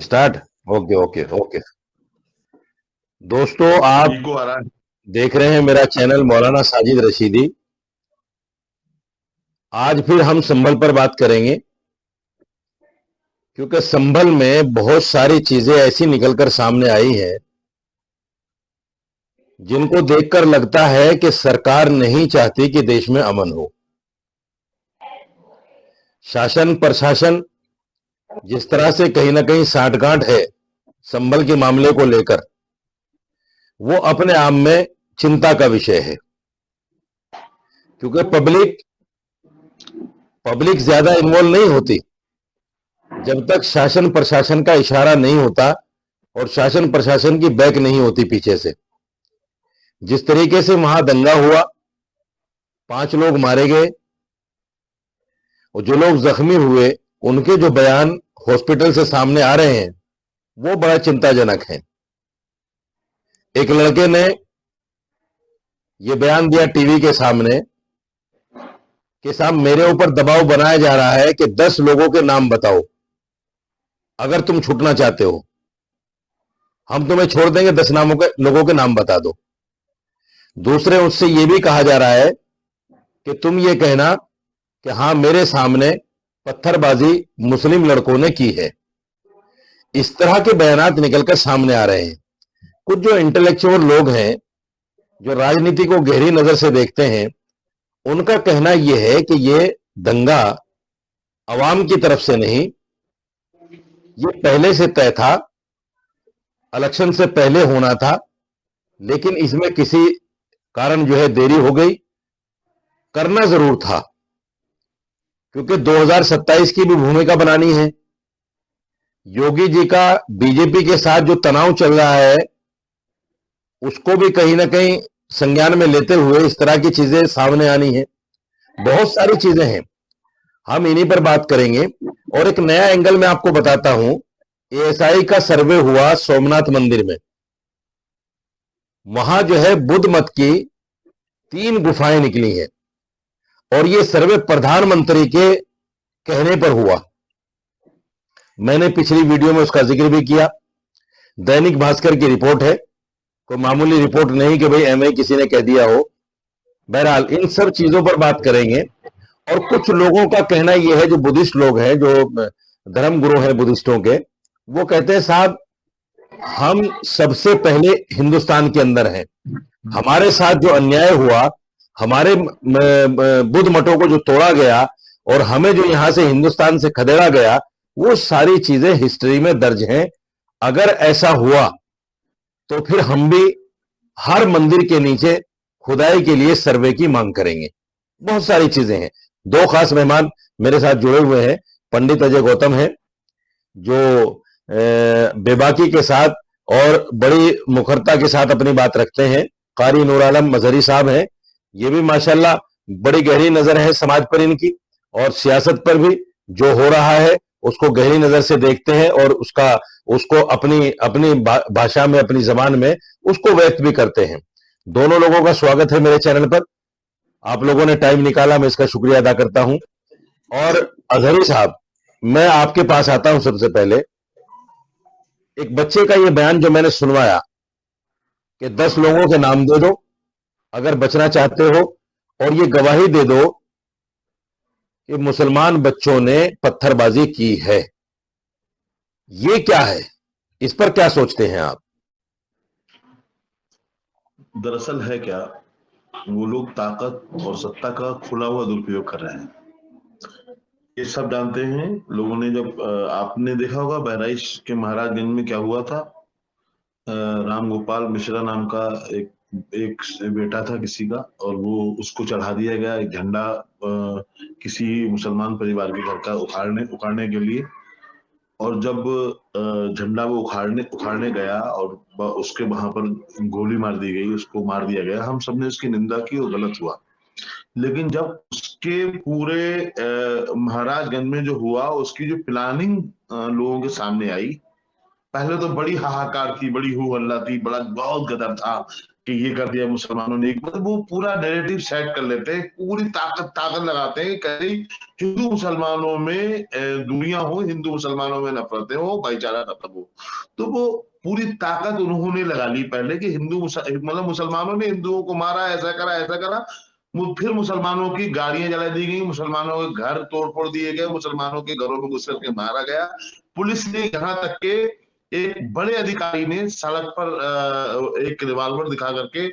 Start. Okay okay okay. दोस्तों, आप eco आ रहा है। देख रहे हैं मेरा चैनल मौलाना साजिद रशीदी। आज फिर हम संभल पर बात करेंगे, क्योंकि संभल में बहुत सारी चीजें ऐसी निकलकर सामने आई हैं जिनको देखकर लगता है कि सरकार नहीं चाहती कि देश में अमन हो। शासन प्रशासन जिस तरह से कहीं ना कहीं साठगांठ है संभल के मामले को लेकर, वो अपने आप में चिंता का विषय है। क्योंकि पब्लिक पब्लिक ज्यादा इन्वॉल्व नहीं होती जब तक शासन प्रशासन का इशारा नहीं होता और शासन प्रशासन की बैक नहीं होती पीछे से। जिस तरीके से वहां दंगा हुआ, 5 लोग मारे गए और जो लोग जख्मी हुए, उनके जो बयान हॉस्पिटल से सामने आ रहे हैं वो बड़ा चिंताजनक है। एक लड़के ने यह बयान दिया टीवी के सामने कि साहब, मेरे ऊपर दबाव बनाया जा रहा है कि 10 लोगों के नाम बताओ, अगर तुम छूटना चाहते हो हम तुम्हें छोड़ देंगे, 10 नामों के लोगों के नाम बता दो। दूसरे उससे यह भी कहा जा रहा है कि तुम ये कहना कि हां, मेरे सामने पत्थरबाजी मुस्लिम लड़कों ने की है। इस तरह के बयानात निकलकर सामने आ रहे हैं। कुछ जो इंटेलेक्चुअल लोग हैं, जो राजनीति को गहरी नजर से देखते हैं, उनका कहना यह है कि यह दंगा अवाम की तरफ से नहीं, ये पहले से तय था, इलेक्शन से पहले होना था, लेकिन इसमें किसी कारण जो है देरी हो गई। करना जरूर था, क्योंकि 2027 की भी भूमिका बनानी है। योगी जी का बीजेपी के साथ जो तनाव चल रहा है, उसको भी कहीं ना कहीं संज्ञान में लेते हुए इस तरह की चीजें सामने आनी है। बहुत सारी चीजें हैं, हम इन्हीं पर बात करेंगे। और एक नया एंगल मैं आपको बताता हूं। एएसआई का सर्वे हुआ सोमनाथ मंदिर में। वहां जो है बुद्ध मत की 3 गुफाएं निकली हैं, और ये सर्वे प्रधानमंत्री के कहने पर हुआ। मैंने पिछली वीडियो में उसका जिक्र भी किया। दैनिक भास्कर की रिपोर्ट है, कोई मामूली रिपोर्ट नहीं कि भाई एमए किसी ने कह दिया हो। बहरहाल इन सब चीजों पर बात करेंगे। और कुछ लोगों का कहना यह है, जो बुद्धिस्ट लोग हैं, जो धर्म गुरु हैं बुद्धिस्टों के, वो कहते हैं साहब, हम सबसे पहले हिंदुस्तान के अंदर हैं। हमारे साथ जो अन्याय हुआ, हमारे बुद्ध मठों को जो तोड़ा गया और हमें जो यहां से हिंदुस्तान से खदेड़ा गया, वो सारी चीजें हिस्ट्री में दर्ज हैं। अगर ऐसा हुआ तो फिर हम भी हर मंदिर के नीचे खुदाई के लिए सर्वे की मांग करेंगे। बहुत सारी चीजें हैं। 2 खास मेहमान मेरे साथ जुड़े हुए हैं। पंडित अजय गौतम हैं, जो बेबाकी के साथ और बड़ी मुखरता के साथ अपनी बात रखते हैं। कारी नूर आलम मजहरी साहब हैं, ये भी माशाल्लाह बड़ी गहरी नजर है समाज पर इनकी, और सियासत पर भी जो हो रहा है उसको गहरी नजर से देखते हैं, और उसको अपनी अपनी भाषा में, अपनी जबान में उसको व्यक्त भी करते हैं। दोनों लोगों का स्वागत है मेरे चैनल पर। आप लोगों ने टाइम निकाला, मैं इसका शुक्रिया अदा करता हूं। और अजहरी साहब, मैं आपके पास आता हूं। सबसे पहले एक बच्चे का ये बयान जो मैंने सुनवाया कि 10 लोगों के नाम दे दो अगर बचना चाहते हो, और ये गवाही दे दो कि मुसलमान बच्चों ने पत्थरबाजी की है, ये क्या है? इस पर क्या सोचते हैं आप? दरअसल है क्या, वो लोग ताकत और सत्ता का खुला हुआ दुरुपयोग कर रहे हैं। ये सब जानते हैं। लोगों ने जब आपने देखा होगा बहराइच के महाराजगंज में क्या हुआ था। राम गोपाल मिश्रा नाम का एक एक बेटा था किसी का, और वो उसको चढ़ा दिया गया एक झंडा किसी मुसलमान परिवार के घर का उखाड़ने उखाड़ने के लिए। और जब झंडा वो उखाड़ने उखाड़ने गया और उसके वहां पर गोली मार दी गई, उसको मार दिया गया, हम सबने उसकी निंदा की और गलत हुआ। लेकिन जब उसके पूरे महाराजगंज में जो हुआ, उसकी जो प्लानिंग लोगों के सामने आई, पहले तो बड़ी हाहाकार थी, बड़ी हू हल्ला थी, बड़ा बहुत गदर था। कि ये कर दिया मुसलमानों ने, मतलब वो पूरा नैरेटिव सेट कर लेते हैं, पूरी ताकत लगाते हैं, कहीं हिंदू मुसलमानों में दूरियां हो, हिंदू मुसलमानों में नफरतें हो, भाईचारा खत्म हो। तो वो पूरी ताकत उन्होंने लगा ली पहले कि मतलब मुसलमानों ने हिंदुओं को मारा, ऐसा करा ऐसा करा। फिर मुसलमानों की गाड़ियां जला दी गई, मुसलमानों के घर तोड़ फोड़ दिए गए, मुसलमानों के घरों में घुस करके मारा गया। पुलिस ने यहाँ तक के एक बड़े अधिकारी ने सड़क पर एक रिवॉल्वर दिखा करके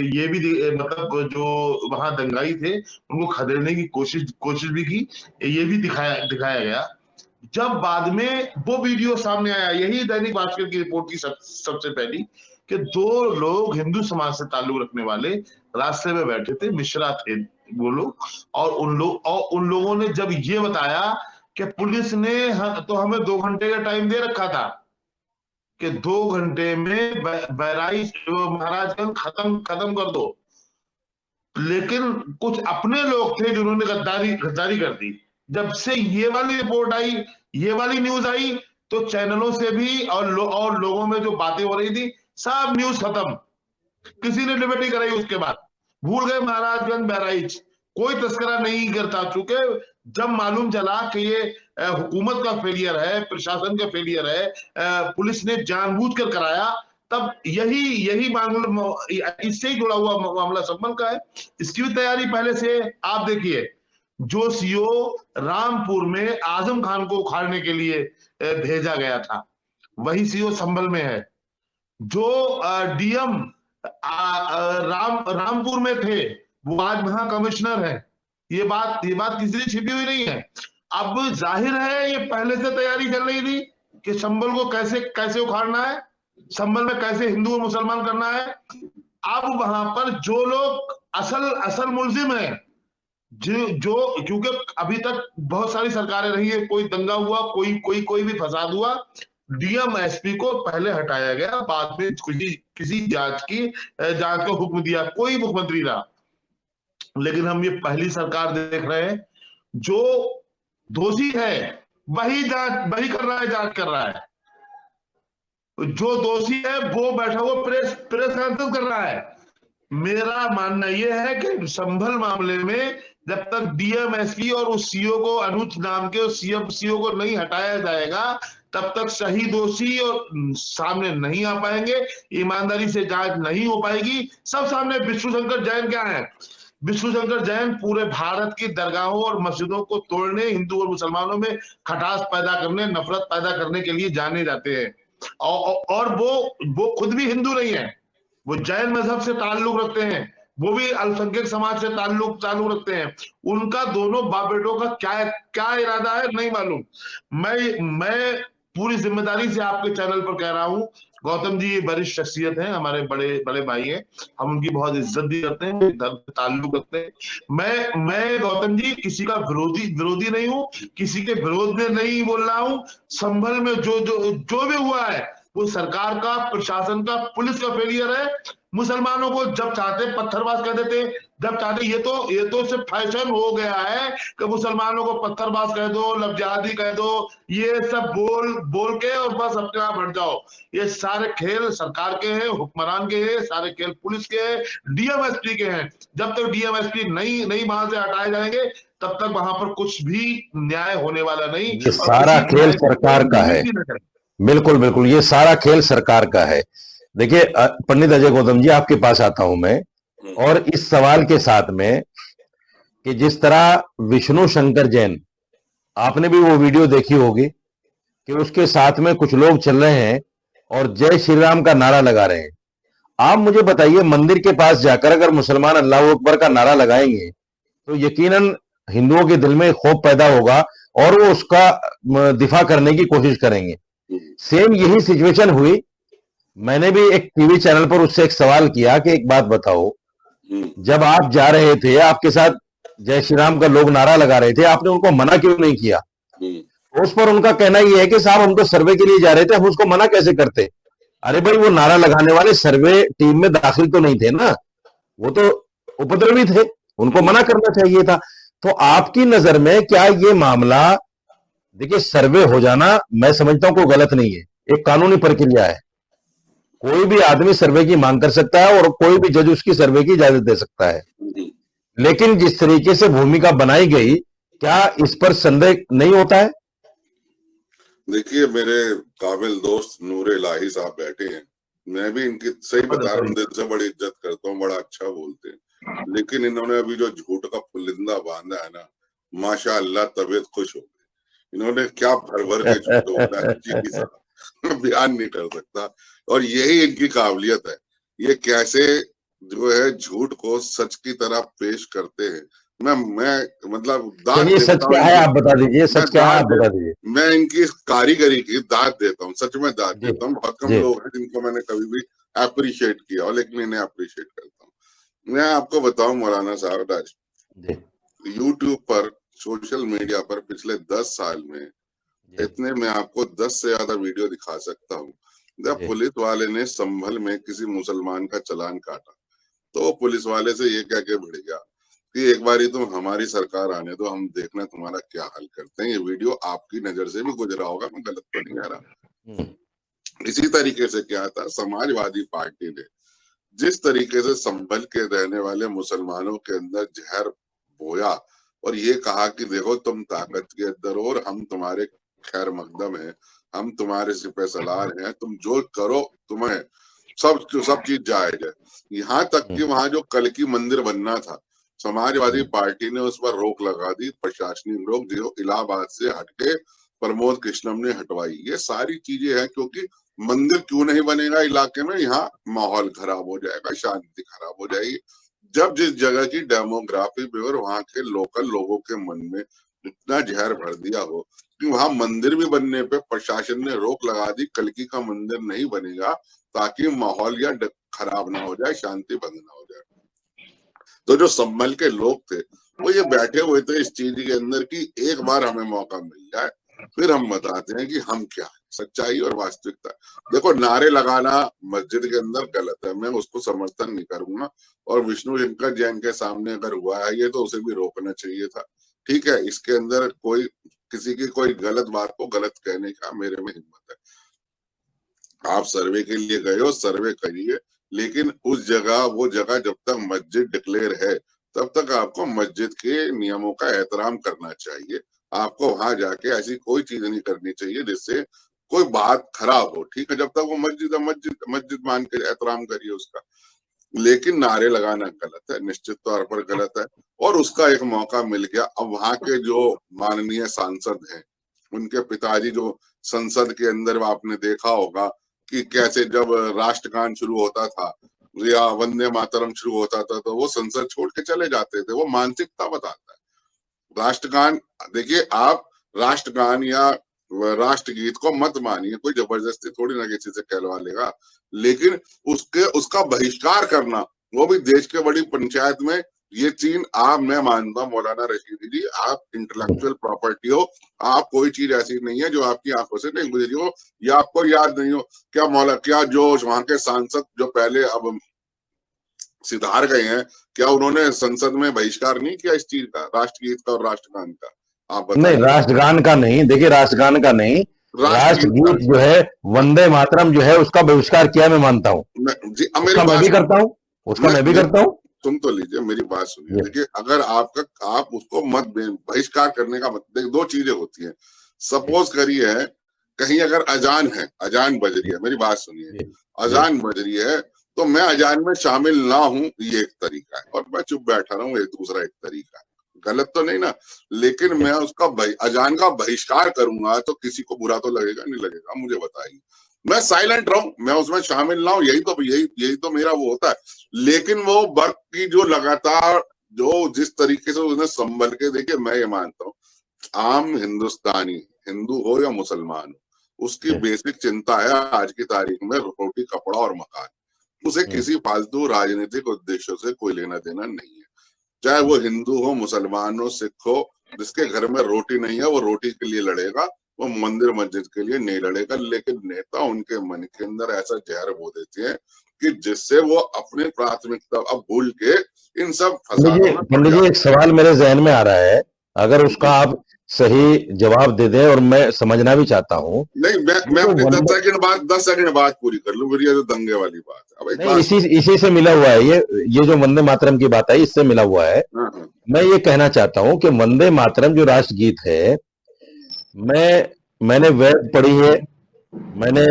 ये भी मतलब जो वहां दंगाई थे उनको खदेड़ने की कोशिश भी की, ये भी दिखाया दिखाया गया। जब बाद में वो वीडियो सामने आया, यही दैनिक भास्कर की रिपोर्ट की सबसे पहली, कि दो लोग हिंदू समाज से ताल्लुक रखने वाले रास्ते में बैठे थे, मिश्रा थे वो लोग, और उन लोगों ने जब ये बताया कि पुलिस ने तो हमें 2 घंटे का टाइम दे रखा था कि 2 घंटे में बहराइच महाराजगंज खत्म खत्म कर दो, लेकिन कुछ अपने लोग थे जिन्होंने गद्दारी कर दी। जब से ये वाली रिपोर्ट आई, ये वाली न्यूज आई, तो चैनलों से भी और लोगों में जो बातें हो रही थी, सब न्यूज खत्म, किसी ने डिबेट नहीं कराई उसके बाद, भूल गए महाराजगंज बहराइच, कोई तस्करा नहीं करता। चूंकि जब मालूम चला कि ये हुकूमत का फेलियर है, प्रशासन का फेलियर है, पुलिस ने जानबूझकर कराया, तब यही यही मामला इससे ही जुड़ा हुआ मामला संभल का है। इसकी भी तैयारी पहले से आप देखिए, जो सीओ रामपुर में आजम खान को उखाड़ने के लिए भेजा गया था, वही सीओ संभल में है। जो डीएम रामपुर में थे, वो आज वहां कमिश्नर है। ये बात किसी से छिपी हुई नहीं है। अब जाहिर है ये पहले से तैयारी चल रही थी कि संभल को कैसे कैसे उखाड़ना है, संभल में कैसे हिंदू और मुसलमान करना है। अब वहां पर जो लोग असल मुलजिम है, जो क्योंकि अभी तक बहुत सारी सरकारें रही है, कोई दंगा हुआ, कोई भी फसाद हुआ, डीएम एसपी को पहले हटाया गया, बाद में किसी जांच का हुक्म दिया, कोई मुख्यमंत्री रहा। लेकिन हम ये पहली सरकार देख रहे हैं, जो दोषी है वही कर रहा है, जांच कर रहा है। जो दोषी है वो बैठा हुआ प्रेस कॉन्फ्रेंस कर रहा है। मेरा मानना यह है कि संभल मामले में जब तक डीएम एसपी और उस सीओ को, अनुज नाम के उस सीओ को नहीं हटाया जाएगा, तब तक सही दोषी और सामने नहीं आ पाएंगे, ईमानदारी से जांच नहीं हो पाएगी। सब सामने विष्णु शंकर जैन क्या है? विष्णु शंकर जैन पूरे भारत की दरगाहों और मस्जिदों को तोड़ने, हिंदू और मुसलमानों में खटास पैदा करने, नफरत पैदा करने के लिए जाने जाते हैं। और वो खुद भी हिंदू नहीं है, वो जैन मजहब से ताल्लुक रखते हैं, वो भी अल्पसंख्यक समाज से ताल्लुक रखते हैं। उनका दोनों बाप बेटों का क्या क्या इरादा है नहीं मालूम। मैं पूरी जिम्मेदारी से आपके चैनल पर कह रहा हूं, गौतम जी वरिष्ठ शख्सियत हैं, हमारे बड़े बड़े भाई हैं, हम उनकी बहुत इज्जत भी करते हैं, ताल्लुक रखते हैं। मैं गौतम जी किसी का विरोधी नहीं हूं, किसी के विरोध में नहीं बोल रहा हूं। संभल में जो भी हुआ है वो सरकार का, प्रशासन का, पुलिस का फेलियर है। मुसलमानों को जब चाहते पत्थरबाज कह देते, जब चाहते, ये तो सिर्फ फैशन हो गया है कि मुसलमानों को पत्थरबाज कह दो, लफ्जियाती कह दो, ये सब बोल के और बस अपने आप हट जाओ। ये सारे खेल सरकार के हैं, हुक्मरान के हैं, सारे खेल पुलिस के हैं, डीएमएसपी के हैं। जब तक डीएमएसपी नहीं वहां से हटाए जाएंगे, तब तक वहां पर कुछ भी न्याय होने वाला नहीं। ये सारा खेल सरकार का है। बिल्कुल बिल्कुल, ये सारा खेल सरकार का है। देखिए पंडित अजय गौतम जी, आपके पास आता हूं मैं, और इस सवाल के साथ में कि जिस तरह विष्णु शंकर जैन, आपने भी वो वीडियो देखी होगी कि उसके साथ में कुछ लोग चल रहे हैं और जय श्री राम का नारा लगा रहे हैं। आप मुझे बताइए, मंदिर के पास जाकर अगर मुसलमान अल्लाह अकबर का नारा लगाएंगे तो यकीनन हिंदुओं के दिल में खौफ पैदा होगा और वो उसका दिफा करने की कोशिश करेंगे। सेम यही सिचुएशन हुई। मैंने भी एक टीवी चैनल पर उससे एक सवाल किया कि एक बात बताओ, जब आप जा रहे थे, आपके साथ जय श्री राम का लोग नारा लगा रहे थे, आपने उनको मना क्यों नहीं किया? उस पर उनका कहना यह है कि साहब हम तो सर्वे के लिए जा रहे थे, हम उसको मना कैसे करते? अरे भाई, वो नारा लगाने वाले सर्वे टीम में दाखिल तो नहीं थे ना, वो तो उपद्रवी थे, उनको मना करना चाहिए था। तो आपकी नजर में क्या ये मामला, देखिए सर्वे हो जाना मैं समझता हूं कोई गलत नहीं है, एक कानूनी प्रक्रिया है, कोई भी आदमी सर्वे की मांग कर सकता है और कोई भी जज उसकी सर्वे की इजाजत दे सकता है। लेकिन जिस तरीके से भूमिका बनाई गई, क्या इस पर संदेह नहीं होता है? देखिए, मेरे काबिल दोस्त नूरे इलाही साहब बैठे हैं, मैं भी इनकी सही बता रहा हूँ, दिल से बड़ी इज्जत करता हूँ, बड़ा अच्छा बोलते हैं, लेकिन इन्होंने अभी जो झूठ का पुलिंदा बांधा है ना, माशाअल्लाह तबीयत खुश हो गई। इन्होंने क्या भर भर के झूठ बोला है, जी साहब बयान नहीं कर सकता। और यही इनकी काबिलियत है, ये कैसे जो है झूठ को सच की तरह पेश करते हैं। मैं मतलब दाद चलिए, सच देता हूँ क्या है इनकी, आप बता दीजिए, मैं सच क्या है दाद आप दे बता दीजिए। मैं इनकी इस कारीगरी की दाद देता हूँ, सच में दाद जी, देता हूँ। बहुत कम जी, लोग हैं जिनको मैंने कभी भी अप्रिशिएट किया हो, लेकिन इन्हें अप्रिशिएट करता हूँ। मैं आपको बताऊं मौलाना साहब, आज जी, यूट्यूब पर, सोशल मीडिया पर पिछले 10 साल में जी, इतने मैं आपको 10 से ज्यादा वीडियो दिखा सकता हूँ। जब जी, पुलिस वाले ने संभल में किसी मुसलमान का चालान काटा, तो वो पुलिस वाले से ये कह के भिड़ गया कि एक बारी तुम हमारी सरकार आने दो, हम देखना तुम्हारा क्या हाल करते हैं। ये वीडियो आपकी नजर से भी गुजरा होगा, मैं गलत तो नहीं कह रहा। हम्म, इसी तरीके से क्या था, समाजवादी पार्टी ने जिस तरीके से संभल के रहने वाले मुसलमानों के अंदर जहर बोया और ये कहा कि देखो तुम ताकत के अंदर हो और हम तुम्हारे खैर मकदम है, हम तुम्हारे सिपह सलार हैं, तुम जो करो तुम्हें सब चीज जायज है। यहाँ तक कि वहां जो कल की मंदिर बनना था, समाजवादी पार्टी ने उस पर रोक लगा दी, प्रशासनिक रोक जो इलाहाबाद से हटके प्रमोद कृष्णम ने हटवाई। ये सारी चीजें हैं, क्योंकि मंदिर क्यों नहीं बनेगा इलाके में, यहाँ माहौल खराब हो जाएगा, शांति खराब हो जाएगी। जब जिस जगह की डेमोग्राफी पे और वहां के लोकल लोगों के मन में इतना जहर भर दिया हो कि वहां मंदिर भी बनने पे प्रशासन ने रोक लगा दी, कलकी का मंदिर नहीं बनेगा, ताकि माहौल या खराब ना हो जाए, शांति भंग ना हो जाए। तो जो संभल के लोग थे वो ये बैठे हुए थे इस चीज के अंदर कि एक बार हमें मौका मिल जाए, फिर हम बताते हैं कि हम क्या है, सच्चाई और वास्तविकता। देखो, नारे लगाना मस्जिद के अंदर गलत है, मैं उसको समर्थन नहीं करूंगा। और विष्णु शंकर जैन के सामने अगर हुआ है ये, तो उसे भी रोकना चाहिए था। ठीक है, इसके अंदर कोई किसी की कोई गलत बात को गलत कहने का मेरे में हिम्मत है। आप सर्वे के लिए गए हो, सर्वे करिए, लेकिन उस जगह, वो जगह जब तक मस्जिद डिक्लेयर है तब तक आपको मस्जिद के नियमों का एहतराम करना चाहिए। आपको वहां जाके ऐसी कोई चीज नहीं करनी चाहिए जिससे कोई बात खराब हो। ठीक है, जब तक वो मस्जिद है, मस्जिद मस्जिद मान के एहतराम करिए उसका। लेकिन नारे लगाना गलत है, निश्चित तौर पर गलत है। और उसका एक मौका मिल गया। अब वहां के जो माननीय सांसद हैं, उनके पिताजी जो संसद के अंदर, आपने देखा होगा कि कैसे जब राष्ट्रगान शुरू होता था या वंदे मातरम शुरू होता था, तो वो संसद छोड़ के चले जाते थे। वो मानसिकता बताता है। राष्ट्रगान, देखिए आप, राष्ट्रगान या राष्ट्रगीत को मत मानिए, कोई जबरदस्ती थोड़ी ना किसी से कहलवा लेगा, लेकिन उसका बहिष्कार करना, वो भी देश के बड़ी पंचायत में, ये चीज आप, मैं मानता हूँ मौलाना रशीदी जी, आप इंटेलेक्चुअल प्रॉपर्टी हो, आप कोई चीज ऐसी नहीं है जो आपकी आंखों से नहीं गुजरी हो या आपको याद नहीं हो। क्या जो वहां के सांसद जो पहले अब सिधार गए हैं, क्या उन्होंने संसद में बहिष्कार नहीं किया इस चीज का, राष्ट्रगीत का और राष्ट्रगान का? आप नहीं, बताइए। राष्ट्रगान का नहीं, देखिए राष्ट्रगान का नहीं, राष्ट्रगीत का, राष्ट्रगीत जो है, वंदे मातरम जो है, उसका बहिष्कार किया, मैं मानता हूं। जी अब मेरी उसका मैं बात भी करता हूं, उसका मैं भी करता हूं। सुन तो लीजिए, मेरी बात सुनिए। देखिए, अगर आप उसको मत बहिष्कार करने का मतलब, दो चीजें होती हैं। सपोज करिए कहीं अगर अजान है, अजान बज रही है, मेरी बात सुनिए, अजान बज रही है, तो मैं अजान में शामिल ना हूं, ये एक तरीका है, और मैं चुप बैठा रहूं, ये दूसरा एक तरीका है। गलत तो नहीं ना? लेकिन मैं उसका अजान का बहिष्कार करूंगा तो किसी को बुरा तो लगेगा नहीं लगेगा, मुझे बताइए। मैं साइलेंट रहूं, मैं उसमें शामिल ना हूं, यही तो मेरा वो होता है। लेकिन वो वर्क की जो लगातार, जो जिस तरीके से उसने संभल के, देखिए मैं ये मानता हूँ, आम हिंदुस्तानी, हिंदू हो या मुसलमान हो, उसकी बेसिक चिंता है आज की तारीख में रोटी, कपड़ा और मकान। उसे किसी फालतू राजनीतिक उद्देश्यों से कोई लेना देना नहीं है। चाहे वो हिंदू हो, मुसलमान हो, सिख हो, जिसके घर में रोटी नहीं है वो रोटी के लिए लड़ेगा, वो मंदिर मस्जिद के लिए नहीं लड़ेगा। लेकिन नेता उनके मन के अंदर ऐसा जहर बो देते हैं कि जिससे वो अपनी प्राथमिकता अब भूल के इन सब फसादों में पड़ पंडित जी, जाते एक सवाल मेरे जहन में आ रहा है, अगर उसका आप सही जवाब दे दें, और मैं समझना भी चाहता हूं। नहीं, मैं तो अपनी वंदे 10 सेकंड बात पूरी कर लूं, फिर ये जो दंगे वाली बात है, अब एक नहीं, बात इसी से मिला हुआ है ये जो वंदे मातरम की बात आई, इससे मिला हुआ है। हाँ, हाँ, मैं ये कहना चाहता हूं कि वंदे मातरम जो राष्ट्रगीत है, मैंने वेद पढ़ी है, मैंने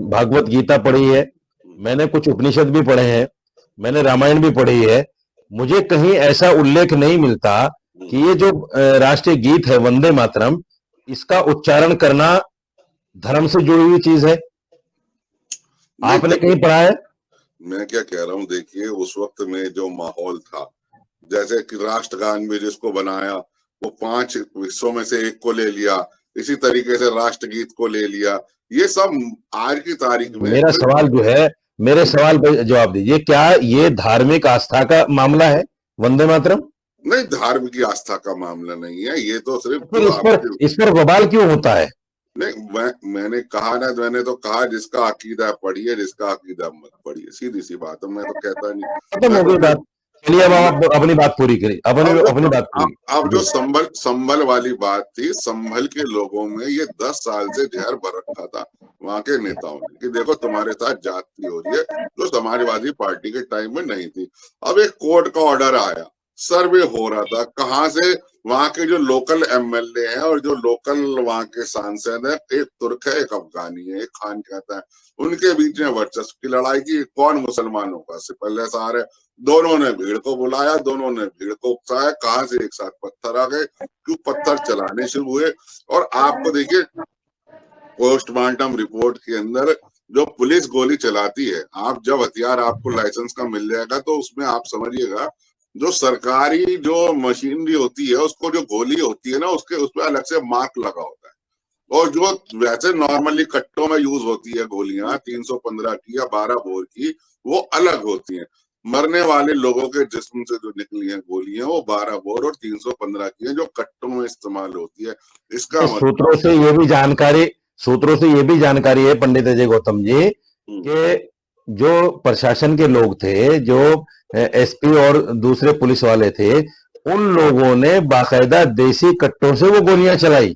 भागवत गीता पढ़ी है, मैंने कुछ उपनिषद भी पढ़े हैं, मैंने रामायण भी पढ़ी है। मुझे कहीं ऐसा उल्लेख नहीं मिलता कि ये जो राष्ट्रीय गीत है वंदे मातरम, इसका उच्चारण करना धर्म से जुड़ी हुई चीज है। नहीं आपने देखो, कहीं पढ़ा है? मैं क्या कह रहा हूँ, देखिए उस वक्त में जो माहौल था, जैसे कि राष्ट्रगान भी जिसको बनाया वो 5 हिस्सों में से एक को ले लिया, इसी तरीके से राष्ट्रगीत को ले लिया, ये सब आज की तारीख में मेरा सवाल जो है, मेरे सवाल पर जवाब दीजिए, क्या ये धार्मिक आस्था का मामला है वंदे मातरम? नहीं, धर्म की आस्था का मामला नहीं है, ये तो सिर्फ फिर जो इस आपके पर बवाल क्यों होता है? नहीं, मैंने कहा ना, मैंने तो कहा जिसका अकीदा पढ़िए, जिसका अकीदा मत पढ़िए, सीधी सी बात है, मैं तो कहता नहीं। खत्म मैं हो तो गई बात। चलिए, अब मैं, आप अपनी बात पूरी करिए, अब अपनी जो बात पूरी अब जो जी। संभल वाली बात थी, संभल के लोगों में ये 10 साल से जहर भर रखा था वहां के नेताओं ने कि देखो तुम्हारे साथ जाति हो रही है, जो समाजवादी पार्टी के टाइम में नहीं थी। अब एक कोर्ट का ऑर्डर आया, सर्वे हो रहा था, कहां से वहां के जो लोकल एमएलए हैं और जो लोकल वहां के सांसद हैं, एक तुर्क है, एक अफगानी है, एक खान कहता है, उनके बीच में वर्चस्व की लड़ाई की, कौन मुसलमानों का सिपहसार है। दोनों ने भीड़ को बुलाया, दोनों ने भीड़ को उकसाया, कहां से एक साथ पत्थर आ गए, क्यों पत्थर चलाने शुरू हुए। और आपको देखिए पोस्टमार्टम रिपोर्ट के अंदर जो पुलिस गोली चलाती है, आप जब हथियार आपको लाइसेंस का मिल जाएगा तो उसमें आप समझिएगा जो सरकारी जो मशीनरी होती है, उसको जो गोली होती है ना, उसके उस पर अलग से मार्क लगा होता है, और जो वैसे नॉर्मली कट्टों में यूज होती है गोलियां 315 की या 12 बोर की, वो अलग होती हैं। मरने वाले लोगों के जिस्म से जो निकली हैं गोलियां, वो 12 बोर और 315 की हैं, जो कट्टों में इस्तेमाल होती है। इसका मतलब सूत्रों से ये भी जानकारी है पंडित अजय गौतम जी, कि जो प्रशासन के लोग थे, जो एसपी और दूसरे पुलिस वाले थे, उन लोगों ने बाकायदा देसी कट्टों से वो गोलियां चलाई,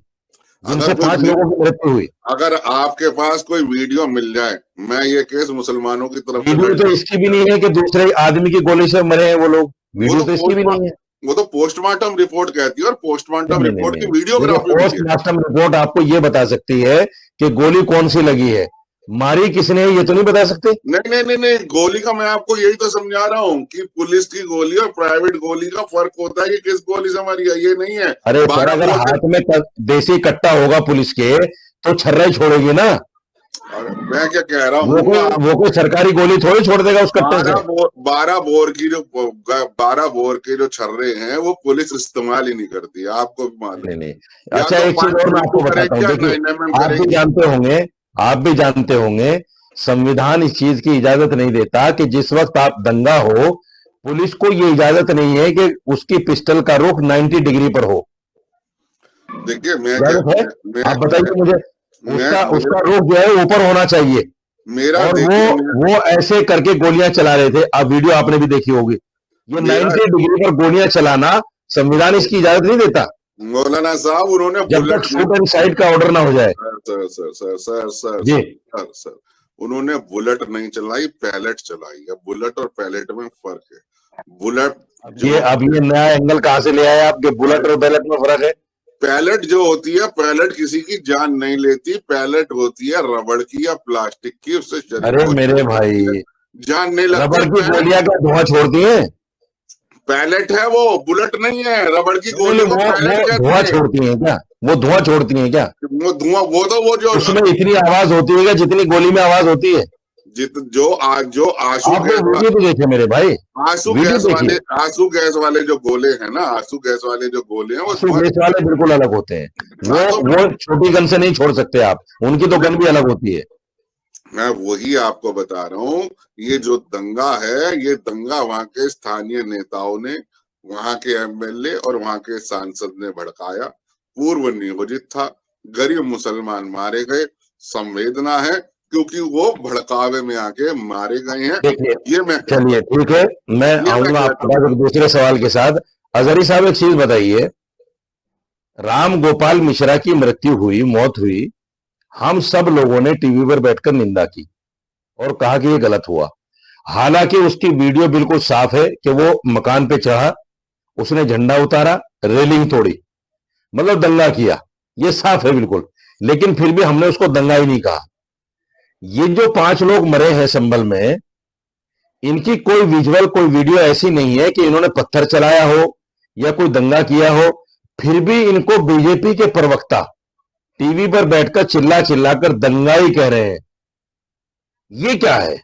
जिनसे 5 लोगों की मृत्यु हुई। अगर आपके पास कोई वीडियो मिल जाए, मैं ये केस मुसलमानों की तरफ से वीडियो तो इसकी भी नहीं है कि दूसरे आदमी की गोली से मरे हैं वो लोग, वीडियो तो इसकी भी नहीं है। वो तो पोस्टमार्टम रिपोर्ट कहती है, और पोस्टमार्टम नहीं, नहीं, रिपोर्ट नहीं, की नहीं। वीडियोग्राफी भी है। पोस्टमार्टम रिपोर्ट आपको ये बता सकती है कि गोली कौन सी लगी है, मारी किसने, ये तो नहीं बता सकते। नहीं नहीं नहीं नहीं, गोली का मैं आपको यही तो समझा रहा हूँ कि पुलिस की गोली और प्राइवेट गोली का फर्क होता है कि किस गोली से मरी है, ये नहीं है। अरे सर, अगर हाथ में देसी कट्टा होगा पुलिस के, तो छर्रा ही छोड़ेगी ना। मैं क्या कह रहा हूँ, वो कोई सरकारी गोली थोड़ी छोड़ देगा उस कट्टे से। 12 बोर के जो छर्रे हैं वो पुलिस इस्तेमाल ही नहीं करती, आपको भी मालूम। नहीं, नहीं। या अच्छा, तो एक चीज और मैं आपको बताता हूँ, देखिए, 9mm आप भी करेगी। जानते होंगे, संविधान इस चीज की इजाजत नहीं देता कि जिस वक्त आप दंगा हो, पुलिस को ये इजाजत नहीं है कि उसकी पिस्टल का रुख 90 डिग्री पर हो। देखिए इजाजत है? आप बताइए मुझे। उसका रुख जो है ऊपर होना चाहिए। मेरा और वो ऐसे करके गोलियां चला रहे थे। अब वीडियो आपने भी देखी होगी। ये 90 डिग्री पर गोलियां चलाना संविधान इसकी इजाजत नहीं देता, मौलाना साहब, उन्होंने जब तक शूट एंड साइड का ऑर्डर ना हो जाए। सर, उन्होंने बुलेट नहीं चलाई, पैलेट चलाई है। बुलेट और पैलेट में फर्क है। बुलेट अब ये नया एंगल कहां से ले आए आपके? बुलेट और पैलेट में फर्क है। पैलेट जो होती है, पैलेट किसी की जान नहीं लेती, पैलेट होती है रबड़ की या प्लास्टिक की, उससे अरे मेरे भाई, जान नहीं लगती। रबड़ की गोलियां क्या धुआं छोड़ती हैं? पैलेट है वो, बुलेट नहीं है। रबड़ की गोली को पैलेट धुआं छोड़ती हैं क्या? वो धुआं छोड़ती हैं क्या? वो धुआं, वो जो उसमें इतनी आवाज होती है जितनी गोली में आवाज होती है। जो आंसू गैस वीडियो तो देखे मेरे भाई, आंसू गैस वाले जो गोले हैं ना, आंसू गैस वाले जो गोले हैं, आंसू गैस वाले बिल्कुल अलग होते हैं। वो छोटी गन से नहीं छोड़ सकते आप, उनकी तो गन भी अलग होती है। मैं वही आपको बता रहा हूँ, ये जो दंगा है, ये दंगा वहां के स्थानीय नेताओं ने, वहां के एमएलए और वहां के सांसद ने भड़काया। पूर्व नियोजित था, गरीब मुसलमान मारे गए, संवेदना है क्योंकि वो भड़कावे में आके मारे गए हैं। ये मैं चलिए ठीक है, मैं आऊंगा आपके पास एक दूसरे सवाल के साथ। अजहरी साहब, एक चीज बताइए, राम गोपाल मिश्रा की मृत्यु हुई, मौत हुई, हम सब लोगों ने टीवी पर बैठकर निंदा की और कहा कि ये गलत हुआ। हालांकि उसकी वीडियो बिल्कुल साफ है कि वो मकान पे चढ़ा, उसने झंडा उतारा, रेलिंग तोड़ी, मतलब दंगा किया, ये साफ है बिल्कुल। लेकिन फिर भी हमने उसको दंगा ही नहीं कहा। ये जो 5 लोग मरे हैं संभल में, इनकी कोई विजुअल, कोई वीडियो ऐसी नहीं है कि इन्होंने पत्थर चलाया हो या कोई दंगा किया हो। फिर भी इनको बीजेपी के प्रवक्ता टीवी पर बैठकर चिल्ला चिल्लाकर दंगाई कह रहे हैं। ये क्या है?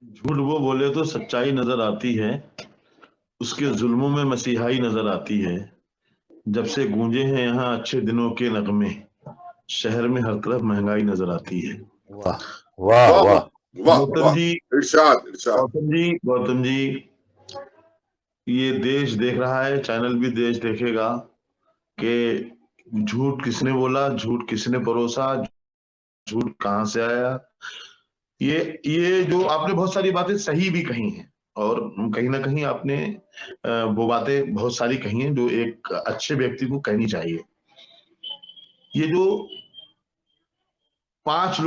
झूठ वो बोले तो सच्चाई नजर आती है, उसके जुल्मों में मसीहाई नजर आती है। जब से गूंजे हैं यहाँ अच्छे दिनों के नगमे, शहर में हर तरफ महंगाई नजर आती है। वाह वाह वाह वाह। वाह गौतम वाह, जी, इरशाद इरशाद। गौतम जी, ये देश देख रहा है, चैनल भी देश देखेगा कि झूठ किसने बोला, झूठ किसने परोसा, झूठ कहाँ से आया। ये जो आपने बहुत सारी बातें सही भी कही हैं, और कहीं ना कहीं आपने वो बातें बहुत सारी कही हैं जो एक अच्छे व्यक्ति को कहनी चाहिए। ये जो 5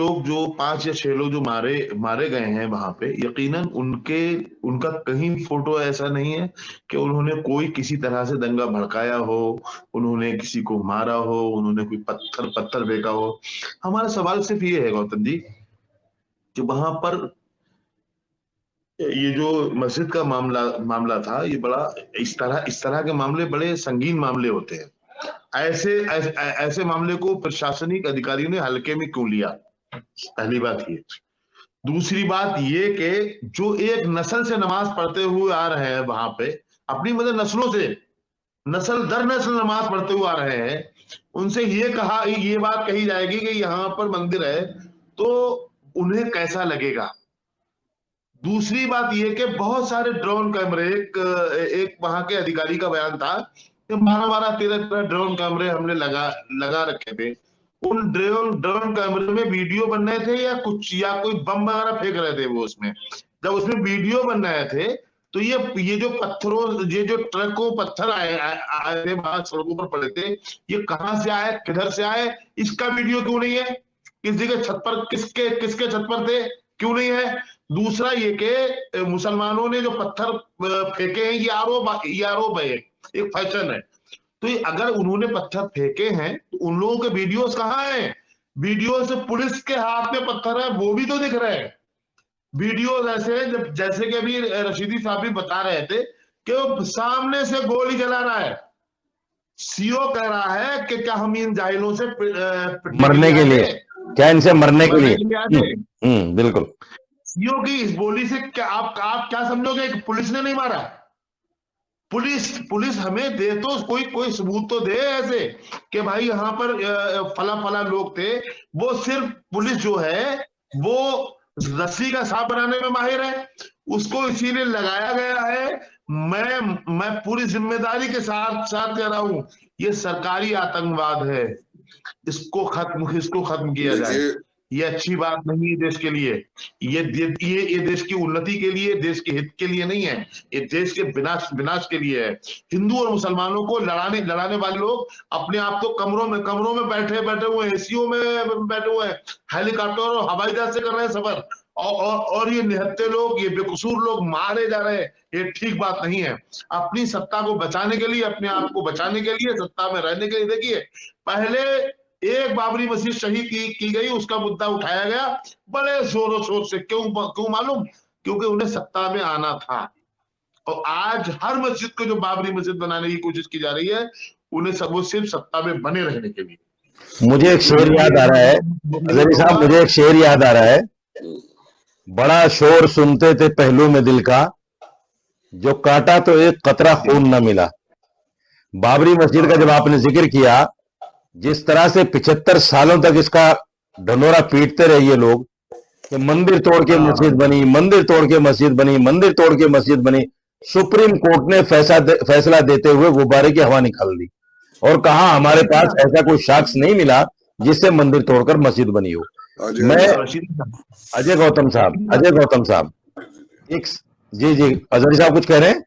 या 6 लोग जो मारे मारे गए हैं वहां पे, यकीनन उनका कहीं फोटो ऐसा नहीं है कि उन्होंने कोई किसी तरह से दंगा भड़काया हो, उन्होंने किसी को मारा हो, उन्होंने कोई पत्थर पत्थर फेंका हो। हमारा सवाल सिर्फ ये है गौतम जी कि वहां पर ये जो मस्जिद का मामला था, ये बड़ा इस तरह के मामले बड़े संगीन मामले होते हैं। ऐसे मामले को प्रशासनिक अधिकारियों ने हल्के में क्यों लिया? पहली बात ये। दूसरी बात ये कि जो एक नस्ल से नमाज पढ़ते हुए आ रहे हैं वहां पे, अपनी मतलब नस्लों से, नस्ल दर नस्ल नमाज पढ़ते हुए आ रहे हैं, उनसे ये बात कही जाएगी कि यहाँ पर मंदिर है, तो उन्हें कैसा लगेगा? दूसरी बात यह कि बहुत सारे ड्रोन कैमरे, एक वहां के अधिकारी का बयान था कि 12-13 ड्रोन कैमरे हमने लगा रखे थे। उन ड्रोन कैमरे में वीडियो बन रहे थे या कोई बम वगैरह फेंक रहे थे वो उसमें। जब उसमें वीडियो बन रहे थे तो ये जो ट्रक को पत्थर आए थे, वहां सड़कों पर पड़े थे, ये कहां से आए, किधर से आए, इसका वीडियो क्यों नहीं है? किसी के छत पर, किसके छत पर थे, क्यों नहीं है? दूसरा ये कि मुसलमानों ने जो पत्थर फेंके हैं, ये आरोप है, एक फैशन है। तो ये अगर उन्होंने पत्थर फेंके हैं तो उन लोगों के वीडियोस कहाँ हैं? वीडियोस पुलिस के हाथ में पत्थर है, वो भी तो दिख रहे हैं। वीडियोस ऐसे जैसे कि अभी रशीदी साहब भी बता रहे थे कि वो सामने से गोली चला रहा है। सीओ कह रहा है कि क्या हम इन जाहिलों से मरने के लिए, क्या इनसे मरने के लिए? बिल्कुल। सीओ की इस बोली से क्या आप क्या समझोगे कि पुलिस ने नहीं मारा? पुलिस हमें दे तो कोई सबूत तो दे ऐसे कि भाई यहाँ पर फला लोग थे। वो सिर्फ पुलिस जो है वो रस्सी का सांप बनाने में माहिर है, उसको इसीलिए लगाया गया है। मैं पूरी जिम्मेदारी के साथ कह रहा हूं, ये सरकारी आतंकवाद है, इसको खत्म किया जाए। ये अच्छी बात नहीं है देश के लिए। ये देश की उन्नति के लिए, देश के हित के लिए नहीं है, ये देश के विनाश के लिए है। हिंदू और मुसलमानों को लड़ाने वाले लोग अपने आप को कमरों में बैठे हुए, एसीओ में बैठे हुए हैं, हेलीकॉप्टर और हवाई जहाज से कर रहे हैं सफर, और ये निहत्थे लोग, ये बेकसूर लोग मारे जा रहे हैं। ये ठीक बात नहीं है। अपनी सत्ता को बचाने के लिए, अपने आप को बचाने के लिए, सत्ता में रहने के लिए, देखिए पहले एक बाबरी मस्जिद शहीद की गई, उसका मुद्दा उठाया गया बड़े जोरों शोर से। क्यों मालूम? क्योंकि उन्हें सत्ता में आना था। और आज हर मस्जिद को जो बाबरी मस्जिद बनाने की कोशिश की जा रही है, उन्हें सब सिर्फ सत्ता में बने रहने के लिए। मुझे एक शेर याद आ रहा है अजहरी साहब, मुझे एक शेर याद आ रहा है। बड़ा शोर सुनते थे पहलू में दिल का, जो काटा तो एक कतरा खून न मिला। बाबरी मस्जिद का जब आपने जिक्र किया, जिस तरह से 75 सालों तक इसका ढंढोरा पीटते रहे ये लोग कि मंदिर तोड़ के मस्जिद बनी, मंदिर तोड़ के मस्जिद बनी, मंदिर तोड़ के मस्जिद बनी। सुप्रीम कोर्ट ने फैसला देते हुए गुब्बारे की हवा निकाल दी और कहा हमारे पास ऐसा कोई साक्ष्य नहीं मिला जिससे मंदिर तोड़कर मस्जिद बनी हो। मैं अजय गौतम साहब एक जी अजहरी साहब कुछ कह रहे हैं?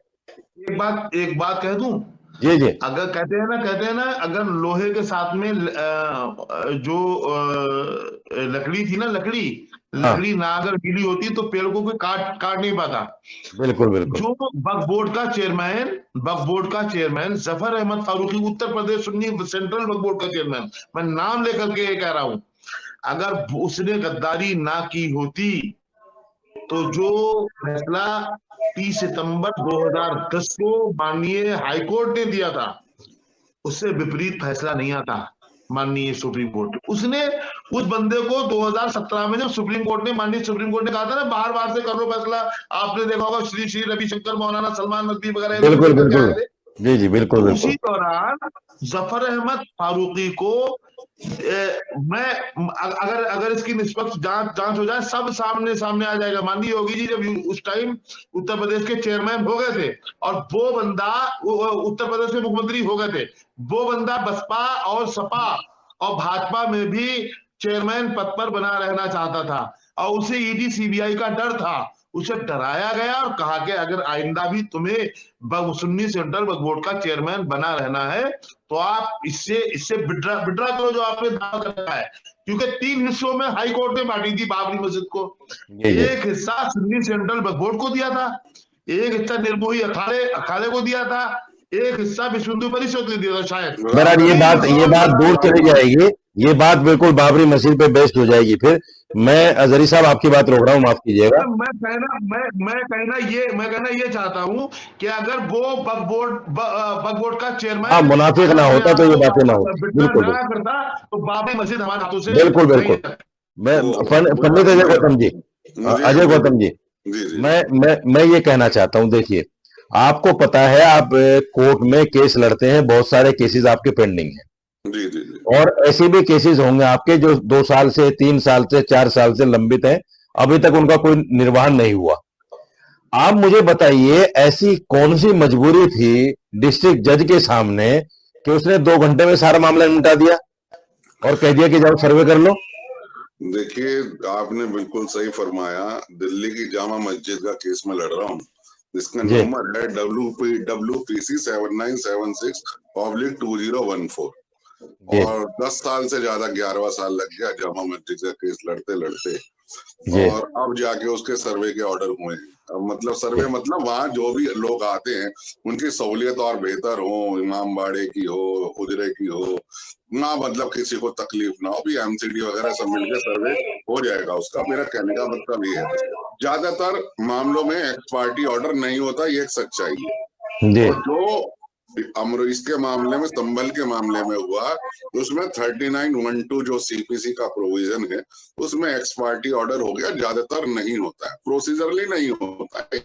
एक बात कह दूं, जी जी अगर कहते हैं ना अगर लोहे के साथ में जो लकड़ी थी ना, लकड़ी हाँ लकड़ी ना अगर गीली होती तो पेड़ को कोई काट काट नहीं पाता। बिल्कुल बिल्कुल। जो वक्फ बोर्ड का चेयरमैन जफर अहमद फारूकी, उत्तर प्रदेश सुन्नी सेंट्रल वक्फ बोर्ड का चेयरमैन, मैं नाम लेकर के ये कह रहा हूं, अगर उसने गद्दारी ना की होती तो जो फैसला 30 सितंबर 2010 को माननीय हाईकोर्ट ने दिया था, उससे विपरीत फैसला नहीं आता माननीय सुप्रीम कोर्ट। उसने उस बंदे को 2017 में जब माननीय सुप्रीम कोर्ट ने कहा था ना, बाहर बाहर से कर लो फैसला, आपने देखा होगा श्री श्री रविशंकर, मौलाना सलमान नकवी वगैरह ये लोग बिल्कुल लेकर के बिल्कुल। आए थे। जी जी तो बिल्कुल उसी बिल्कुल। दौरान जफर अहमद फारूकी को मैं अगर अगर इसकी निष्पक्ष जांच हो जाए, सब सामने सामने आ जाएगा। माननीय योगी जी जब उस टाइम उत्तर प्रदेश के चेयरमैन हो गए थे और वो बंदा उत्तर प्रदेश के मुख्यमंत्री हो गए थे, वो बंदा बसपा और सपा और भाजपा में भी चेयरमैन पद पर बना रहना चाहता था और उसे ईडी सीबीआई का डर था। उसे डराया गया और कहा कि अगर आइंदा भी तुम्हें सुन्नी सेंट्रल वक्फ बोर्ड का चेयरमैन बना रहना है तो आप इससे इससे विड्रा करो जो आपने दावा करना है। क्योंकि 3 हिस्सों में हाई कोर्ट ने बांटी थी बाबरी मस्जिद को। जी जी। एक हिस्सा सुन्नी सेंट्रल वक्फ बोर्ड को दिया था, एक हिस्सा निर्मोही अखाड़े को दिया था, एक हिस्सा विश्व हिंदू परिषद को दिया था शायद। बहरहाल ये बात दूर चली जाएगी, ये बात बिल्कुल बाबरी मस्जिद पे बेस्ड हो जाएगी। फिर मैं अजहरी साहब आपकी बात रोक रहा हूँ, माफ कीजिएगा। मैं कहना ये चाहता हूं कि अगर वो वक्फ बोर्ड का हाँ चेयरमैन मुनाफिक अगर ना अपने होता आप तो ये को बातें ना वापस होती। विड्रा बिल्कुल ना बिल्कुल करता तो बाबरी मस्जिद हमारे हाथों से बिल्कुल नहीं बिल्कुल। मैं मुझे पंडित अजय गौतम जी, मुझे अजय मुझे गौतम जी, जी जी मैं ये कहना चाहता हूं, देखिए आपको पता है आप कोर्ट में केस लड़ते हैं, बहुत सारे केसेस आपके पेंडिंग हैं जी जी जी और ऐसे भी केसेस होंगे आपके जो 2 साल से 3 साल से 4 साल से लंबित हैं, अभी तक उनका कोई निर्वहन नहीं हुआ। आप मुझे बताइए ऐसी कौन सी मजबूरी थी डिस्ट्रिक्ट जज के सामने कि उसने 2 घंटे में सारा मामला निपटा दिया और कह दिया कि जाओ सर्वे कर लो। देखिए, आपने बिल्कुल सही फरमाया। दिल्ली की जामा मस्जिद का केस में लड़ रहा हूँ, जिसका जी नंबर है WPC 7976/2014 जी और 10 साल से ज्यादा 11वां साल लग गया जामा मस्जिद का केस लड़ते लड़ते। जी और अब जाके उसके सर्वे के ऑर्डर हुए हैं। अब मतलब जी सर्वे मतलब वहां जो भी लोग आते हैं उनकी सहूलियत और बेहतर हो, इमाम बाड़े की हो, उजरे की हो ना, मतलब किसी को तकलीफ ना हो, भी MCD वगैरह सब मिलकर सर्वे हो जाएगा उसका। मेरा कहने का मतलब ये है, ज्यादातर मामलों में एक्स पार्टी ऑर्डर नहीं होता, ये एक सच्चाई है। जी और जो इसके मामले में, संभल के मामले में हुआ, उसमें 39(1)(2) जो CPC का प्रोविजन है उसमें एक्स पार्टी ऑर्डर हो गया। ज्यादातर नहीं होता है, प्रोसीजरली नहीं होता है,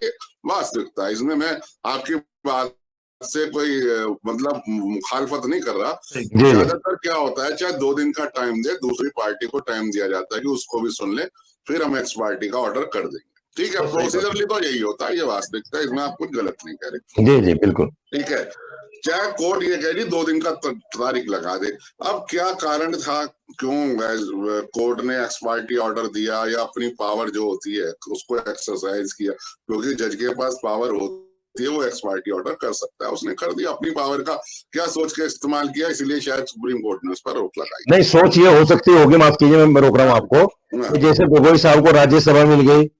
वास्तविकता। इसमें मैं आपकी बात से कोई मतलब मुखालफत नहीं कर रहा। जी जी ज्यादातर क्या होता है, चाहे 2 दिन का टाइम दे, दूसरी पार्टी को टाइम दिया जाता है कि उसको भी सुन ले, फिर हम एक्स पार्टी का ऑर्डर कर देंगे। ठीक है, प्रोसीजरली तो यही होता है, ये वास्तविकता है, इसमें आप कुछ गलत नहीं कह रहे। जी जी बिल्कुल। ठीक है, चाहे कोर्ट ये कह रही 2 दिन का तारीख लगा दे। अब क्या कारण था, क्यों कोर्ट ने एक्स पार्टी ऑर्डर दिया या अपनी पावर जो होती है उसको एक्सरसाइज किया? क्योंकि जज के पास पावर होती है, वो एक्स पार्टी ऑर्डर कर सकता है, उसने कर दिया। अपनी पावर का क्या सोच के इस्तेमाल किया, इसलिए शायद सुप्रीम कोर्ट ने उस पर रोक लगाई। नहीं सोच ये हो सकती होगी, माफ कीजिए मैं रोक रहा हूं आपको, कि जैसे गोगोई साहब को राज्यसभा मिल गई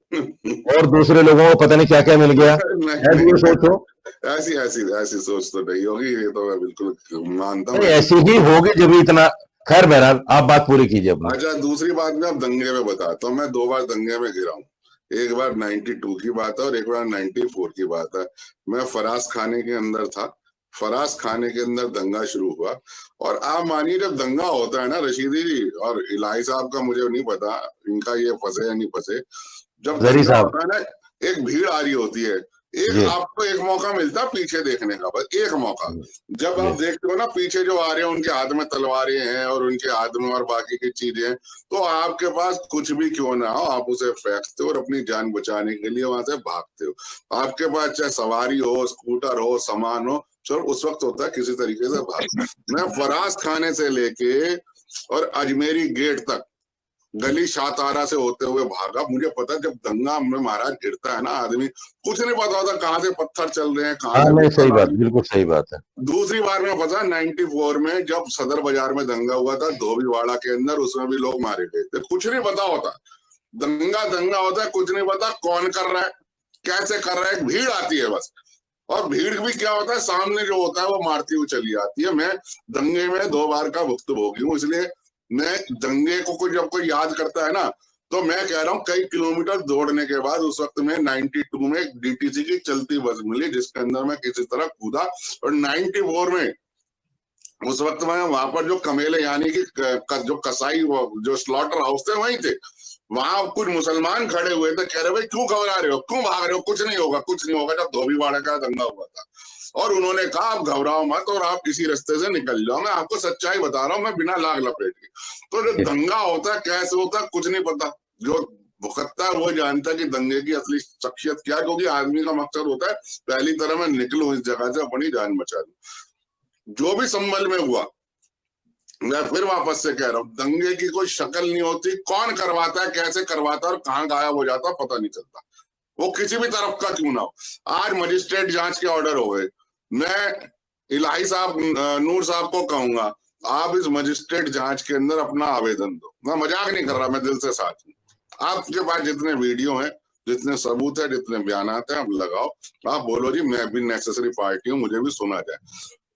और दूसरे लोगों को पता नहीं क्या क्या मिल गया, नहीं ऐसी ये सोच हो। ऐसी ऐसी ऐसी सोच तो नहीं होगी, ये तो मैं बिल्कुल मानता हूँ। नहीं ऐसी ही होगी जब इतना। खैर बहरहाल आप बात पूरी कीजिए अपनी। अच्छा, दूसरी बात मैं अब दंगे में बताता हूँ। मैं 2 बार दंगे में गिरा हूँ, एक बार 92 की बात है और एक बार 94 की बात है। मैं फराज खाने के अंदर था, फराज खाने के अंदर दंगा शुरू हुआ। और आप मानिए, जब दंगा होता है ना रशीदी जी और इलाही साहब का मुझे नहीं पता इनका ये फंसे या नहीं फंसे, जब जरी दंगा साहब। होता है ना, एक भीड़ आ रही होती है, एक जी आपको एक मौका मिलता है पीछे देखने का, बस एक मौका। जब जी आप देखते हो ना पीछे जो आ रहे हैं, उनके हाथ में तलवारें हैं और उनके हाथ में और बाकी की चीजें हैं, तो आपके पास कुछ भी क्यों ना हो, आप उसे फेंकते हो और अपनी जान बचाने के लिए वहां से भागते हो। आपके पास चाहे सवारी हो, स्कूटर हो, सामान हो, सर उस वक्त होता है किसी तरीके से भाग। मैं फराज खाने से लेके और अजमेरी गेट तक गली शाहतारा से होते हुए भागा। मुझे पता है जब दंगा में महाराज गिरता है ना आदमी, कुछ नहीं पता होता कहाँ से पत्थर चल रहे हैं, कहाँ से नहीं, सही पिस्तौल आ बात, रही है। बिल्कुल सही बात है। दूसरी बार में पता 94 में जब सदर बाजार में दंगा हुआ था धोबीवाड़ा के अंदर, उसमें भी लोग मारे गए थे। कुछ नहीं पता होता, दंगा होता है, कुछ नहीं पता कौन कर रहा है, कैसे कर रहा है, भीड़ आती है बस। और भीड़ भी क्या होता है, सामने जो होता है वो मारती हुई चली आती है। मैं दंगे में 2 बार का भुक्तभोगी हूँ, इसलिए मैं दंगे को जब कोई याद करता है ना, तो मैं कह रहा हूँ कई किलोमीटर दौड़ने के बाद उस वक्त में 92 में एक डीटीसी की चलती बस मिली, जिसके अंदर मैं किसी तरह कूदा। और 94 में उस वक्त में वहां पर जो कमेले यानी कि जो कसाई जो स्लॉटर हाउस थे वहीं थे, वहां कुछ मुसलमान खड़े हुए थे, कह रहे भाई क्यों घबरा रहे हो, क्यों भाग रहे हो, कुछ नहीं होगा, कुछ नहीं होगा। जब धोबीवाड़ा का दंगा हुआ था, और उन्होंने कहा आप घबराओ मत और आप इसी रास्ते से निकल जाओ, मैं आपको सच्चाई बता रहा हूँ, मैं बिना लाग लपेट के। तो जो दंगा होता है कैसे होता है कुछ नहीं पता, जो भुगतता है वो जानता है कि दंगे की असली शख्सियत क्या है, क्योंकि आदमी का मकसद होता है पहली तरह मैं निकलूं इस जगह से, अपनी जान बचा लूं। जो भी संभल में हुआ, मैं फिर वापस से कह रहा हूँ, दंगे की कोई शक्ल नहीं होती, कौन करवाता है, कैसे करवाता है और कहाँ गायब हो जाता पता नहीं चलता, वो किसी भी तरफ का क्यों ना हो। आज मजिस्ट्रेट जांच के ऑर्डर हो गए, मैं इलाही साहब नूर साहब को कहूंगा आप इस मजिस्ट्रेट जांच के अंदर अपना आवेदन दो। मैं मजाक नहीं कर रहा, मैं दिल से साथ हूँ। आपके पास जितने वीडियो हैं, जितने सबूत है, जितने बयानात हैं, आप लगाओ, आप बोलो जी मैं भी नेसेसरी पार्टी हूँ, मुझे भी सुना जाए।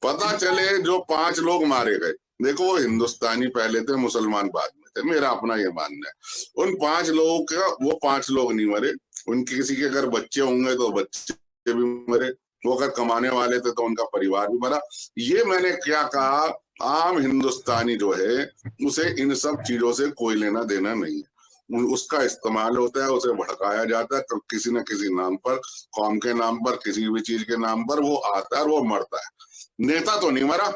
पता चले जो 5 लोग मारे गए, देखो वो हिंदुस्तानी पहले थे, मुसलमान बाद में थे, मेरा अपना ये मानना है। उन 5 लोगों का, वो 5 लोग नहीं मरे, उनके किसी के अगर बच्चे होंगे तो बच्चे भी मरे, वो अगर कमाने वाले थे तो उनका परिवार भी मरा। ये मैंने क्या कहा, आम हिंदुस्तानी जो है उसे इन सब चीजों से कोई लेना देना नहीं है, उसका इस्तेमाल होता है, उसे भड़काया जाता है किसी न किसी नाम पर, कौम के नाम पर, किसी भी चीज के नाम पर, वो आता है और वो मरता है। नेता तो नहीं मरा,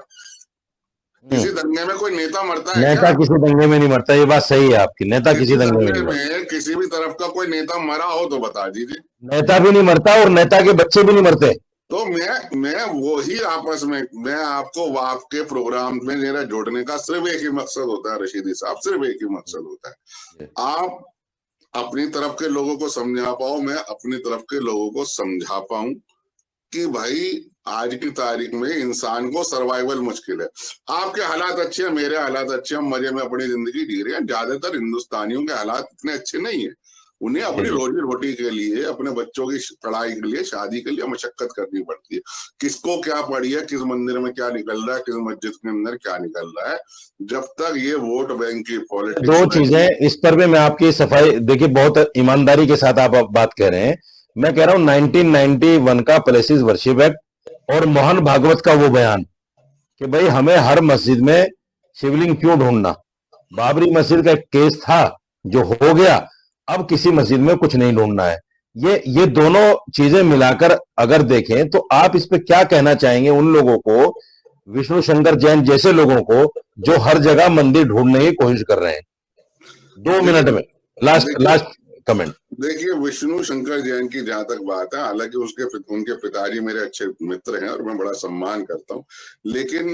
किसी दंगे में कोई नेता मरता है नेता क्या? किसी दंगे में नहीं मरता, ये बात सही है आपकी, नेता किसी दंगे में नहीं मरता। में किसी भी तरफ का कोई नेता मरा हो तो बता दीजिए। नेता भी नहीं मरता और नेता के बच्चे भी नहीं मरते। तो मैं वही आपस में, मैं आपको आपके प्रोग्राम में मेरा जोड़ने का सिर्फ एक ही मकसद होता है रशीदी साहब, सिर्फ एक ही मकसद होता है, आप अपनी तरफ के लोगों को समझा पाओ, मैं अपनी तरफ के लोगों को समझा पाऊं कि भाई आज की तारीख में इंसान को सर्वाइवल मुश्किल है। आपके हालात अच्छे हैं, मेरे हालात अच्छे, हम मजे में अपनी जिंदगी जी रहे हैं। ज्यादातर हिंदुस्तानियों के हालात इतने अच्छे नहीं है, उन्हें अपनी रोजी रोटी के लिए, अपने बच्चों की पढ़ाई के लिए, शादी के लिए मशक्कत करनी पड़ती है। किसको क्या पड़ी है, किस मंदिर में क्या निकल रहा है, किस मस्जिद के अंदर क्या निकल रहा है, जब तक ये वोट बैंक की पॉलिटिक्स। 2 चीजें इस पर भी मैं आपकी सफाई, देखिए बहुत ईमानदारी के साथ आप बात कह रहे हैं। मैं कह रहा हूं 1991 का प्लेसेस वर्शिप एक्ट और मोहन भागवत का वो बयान कि भाई हमें हर मस्जिद में शिवलिंग क्यों ढूंढना। बाबरी मस्जिद का एक केस था जो हो गया, अब किसी मस्जिद में कुछ नहीं ढूंढना है। ये दोनों चीजें मिलाकर अगर देखें तो आप इस पे क्या कहना चाहेंगे उन लोगों को, विष्णु शंकर जैन जैसे लोगों को, जो हर जगह मंदिर ढूंढने की कोशिश कर रहे हैं? 2 मिनट में लास्ट कमेंट। देखिए, विष्णु शंकर जैन की जहां तक बात है, हालांकि उनके पिताजी मेरे अच्छे मित्र हैं और मैं बड़ा सम्मान करता हूं, लेकिन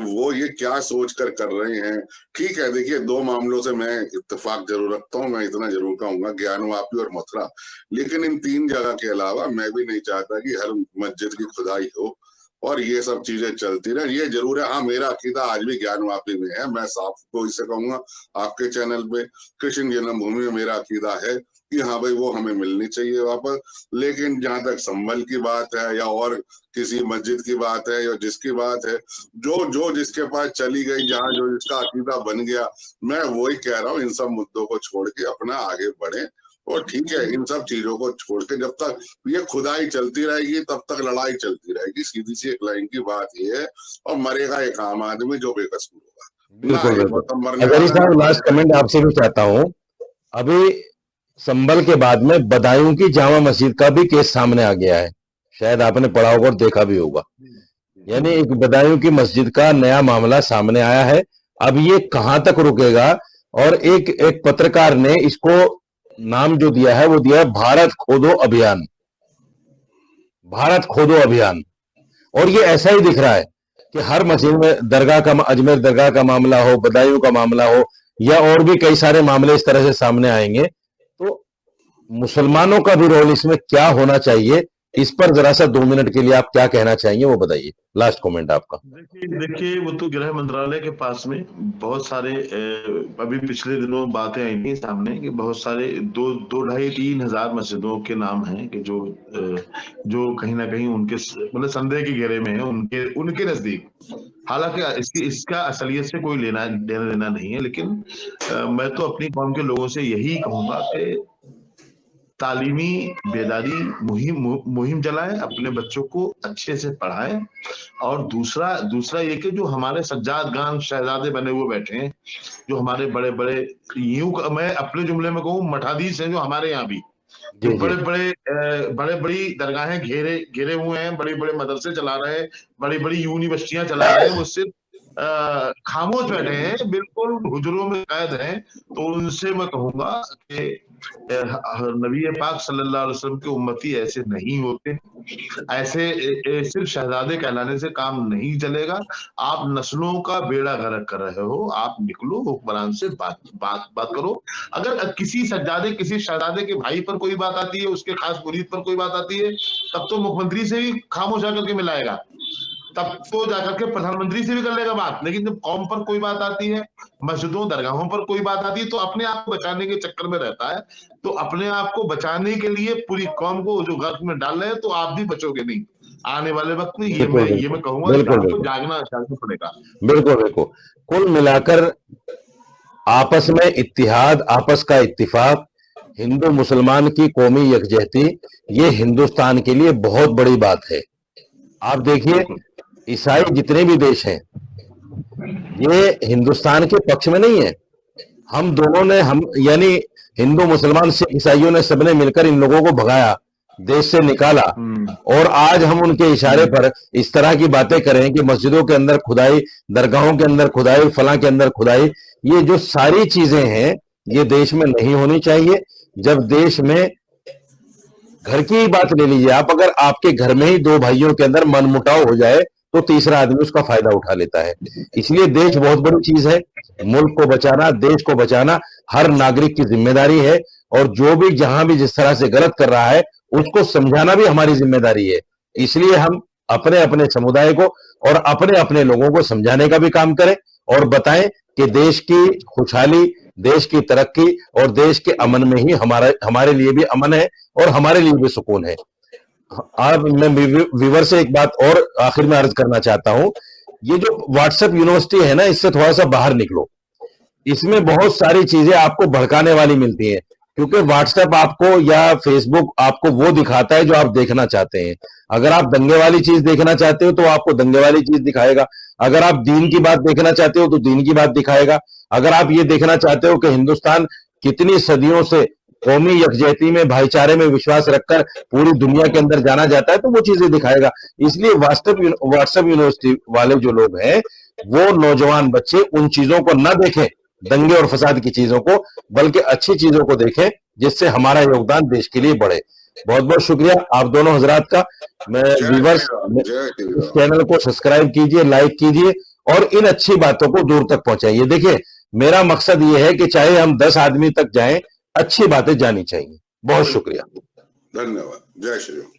वो ये क्या सोच कर रहे हैं, ठीक है। देखिए, 2 मामलों से मैं इत्तेफाक जरूर रखता हूं, मैं इतना जरूर कहूंगा, ज्ञानवापी और मथुरा, लेकिन इन 3 जगह के अलावा मैं भी नहीं चाहता कि हर मस्जिद की खुदाई हो और ये सब चीजें चलती रहे। ये जरूर है, हाँ, मेरा अकीदा आज भी ज्ञानवापी में है, मैं साफ को इससे कहूंगा, आपके चैनल पे कृष्ण जन्मभूमि में मेरा अकीदा है कि हाँ भाई वो हमें मिलनी चाहिए वापस। लेकिन जहां तक संभल की बात है या और किसी मस्जिद की बात है या जिसकी बात है, जो जिसके पास चली गई, जहां जो जिसका अकीदा बन गया, मैं वही कह रहा हूँ, इन सब मुद्दों को छोड़ के अपना आगे बढ़े। और ठीक है, इन सब चीजों को छोड़ के जब तक ये खुदाई चलती रहेगी तब तक लड़ाई चलती रहेगी। सीधी सी एक लाइन की बात ये है, और मरेगा एक आम आदमी जो बेकसूर होगा। अगर साहब लास्ट कमेंट आपसे भी चाहता हूं, अभी संभल के बाद में बदायूं की जामा मस्जिद का भी केस सामने आ गया है, शायद आपने पढ़ा होगा और देखा भी होगा। यानी एक बदायूं की मस्जिद का नया मामला सामने आया है। अब ये कहां तक रुकेगा? और एक पत्रकार ने इसको नाम जो दिया है वो दिया है भारत खोदो अभियान, भारत खोदो अभियान। और ये ऐसा ही दिख रहा है कि हर मस्जिद में दरगाह का, अजमेर दरगाह का मामला हो, बदायूं का मामला हो, या और भी कई सारे मामले इस तरह से सामने आएंगे, तो मुसलमानों का भी रोल इसमें क्या होना चाहिए, इस पर जरा सा 2 मिनट के लिए आप क्या कहना चाहेंगे वो बताइए, लास्ट कमेंट आपका। देखिए वो तो गृह मंत्रालय के पास में बहुत सारे अभी पिछले दिनों बातें आई थी सामने कि बहुत सारे 2-2.5-3 हजार मस्जिदों के नाम हैं कि जो कहीं ना कहीं उनके मतलब संदेह के घेरे में है, उनके नजदीक। हालांकि इसका असलियत से कोई लेना देना नहीं है, लेकिन मैं तो अपनी कौम के लोगों से यही कहूंगा कि तालीमी बेदारी मुहिम चलाएं, अपने बच्चों को अच्छे से पढ़ाएं। और दूसरा ये कि जो हमारे सज्जाद खान शहजादे बने हुए बैठे हैं, जो हमारे बड़े बड़े मैं अपने जुमले में कहूँ मठाधीश हैं जो हमारे यहाँ भी, जो बड़े बड़ी दरगाहें घेरे हुए हैं, बड़े बड़े मदरसे चला रहे हैं, बड़ी बड़ी यूनिवर्सिटियां चला रहे हैं, वो सिर्फ खामोश बैठे हैं, बिल्कुल हुजरों में कैद हैं। तो उनसे मैं कहूंगा कि नबी पाक सल्लल्लाहु अलैहि वसल्लम के उम्मती ऐसे नहीं होते। ऐसे सिर्फ शहजादे कहलाने से काम नहीं चलेगा। आप नस्लों का बेड़ा गर्क कर रहे हो, आप निकलो हुक्मरान से बात करो। अगर किसी शहजादे के भाई पर कोई बात आती है, उसके खास मुरीद पर कोई बात आती है, तब तो मुख्यमंत्री से भी खामोश आकर के मिलाएगा, तब तो जाकर के प्रधानमंत्री से भी कर लेगा बात। लेकिन जब कौम पर कोई बात आती है, मस्जिदों दरगाहों पर कोई बात आती है, तो अपने आप को बचाने के चक्कर में रहता है। तो अपने आप को बचाने के लिए पूरी कौम को जो गर्क में डाल रहे हैं, तो आप भी बचोगे नहीं आने वाले वक्त में। ये मैं कहूंगा कि आपको जागना पड़ेगा। बिल्कुल। कुल मिलाकर आपस में इत्तिहाद, आपस का इत्तिफाक, हिंदू मुसलमान की कौमी यकजहती, ये हिंदुस्तान के लिए बहुत बड़ी बात है। आप देखिए ईसाई जितने भी देश हैं ये हिंदुस्तान के पक्ष में नहीं है। हम दोनों ने यानी हिंदू मुसलमान सिख ईसाइयों ने सबने मिलकर इन लोगों को भगाया, देश से निकाला, और आज हम उनके इशारे पर इस तरह की बातें करें कि मस्जिदों के अंदर खुदाई, दरगाहों के अंदर खुदाई, फलां के अंदर खुदाई, ये जो सारी चीजें हैं ये देश में नहीं होनी चाहिए। जब देश में घर की ही बात ले लीजिए आप, अगर आपके घर में ही 2 भाइयों के अंदर मनमुटाव हो जाए तो तीसरा आदमी उसका फायदा उठा लेता है। इसलिए देश बहुत बड़ी चीज है, मुल्क को बचाना, देश को बचाना हर नागरिक की जिम्मेदारी है, और जो भी जहां भी जिस तरह से गलत कर रहा है उसको समझाना भी हमारी जिम्मेदारी है। इसलिए हम अपने अपने समुदाय को और अपने अपने लोगों को समझाने का भी काम करें और बताएं कि देश की खुशहाली, देश की तरक्की और देश के अमन में ही हमारे लिए भी अमन है और हमारे लिए भी सुकून है। अब मैं व्यूवर से एक बात और आखिर में अर्ज करना चाहता हूं, ये जो व्हाट्सएप यूनिवर्सिटी है ना, इससे थोड़ा सा बाहर निकलो। इसमें बहुत सारी चीजें आपको भड़काने वाली मिलती हैं, क्योंकि व्हाट्सएप आपको या फेसबुक आपको वो दिखाता है जो आप देखना चाहते हैं। अगर आप दंगे वाली चीज देखना चाहते हो तो आपको दंगे वाली चीज दिखाएगा, अगर आप दीन की बात देखना चाहते हो तो दीन की बात दिखाएगा, अगर आप ये देखना चाहते हो कि हिंदुस्तान कितनी सदियों से कौमी यकजहती में, भाईचारे में विश्वास रखकर पूरी दुनिया के अंदर जाना जाता है, तो वो चीजें दिखाएगा। इसलिए व्हाट्सएप यूनिवर्सिटी वाले जो लोग हैं, वो नौजवान बच्चे उन चीजों को न देखें, दंगे और फसाद की चीजों को, बल्कि अच्छी चीजों को देखें जिससे हमारा योगदान देश के लिए बढ़े। बहुत बहुत शुक्रिया आप दोनों हजरात का। मैं व्यूअर्स इस चैनल को सब्सक्राइब कीजिए, लाइक कीजिए और इन अच्छी बातों को दूर तक पहुंचाइए। देखिए मेरा मकसद ये है कि चाहे हम 10 आदमी तक जाएं, अच्छी बातें जानी चाहिए। बहुत शुक्रिया, धन्यवाद। जय श्री राम।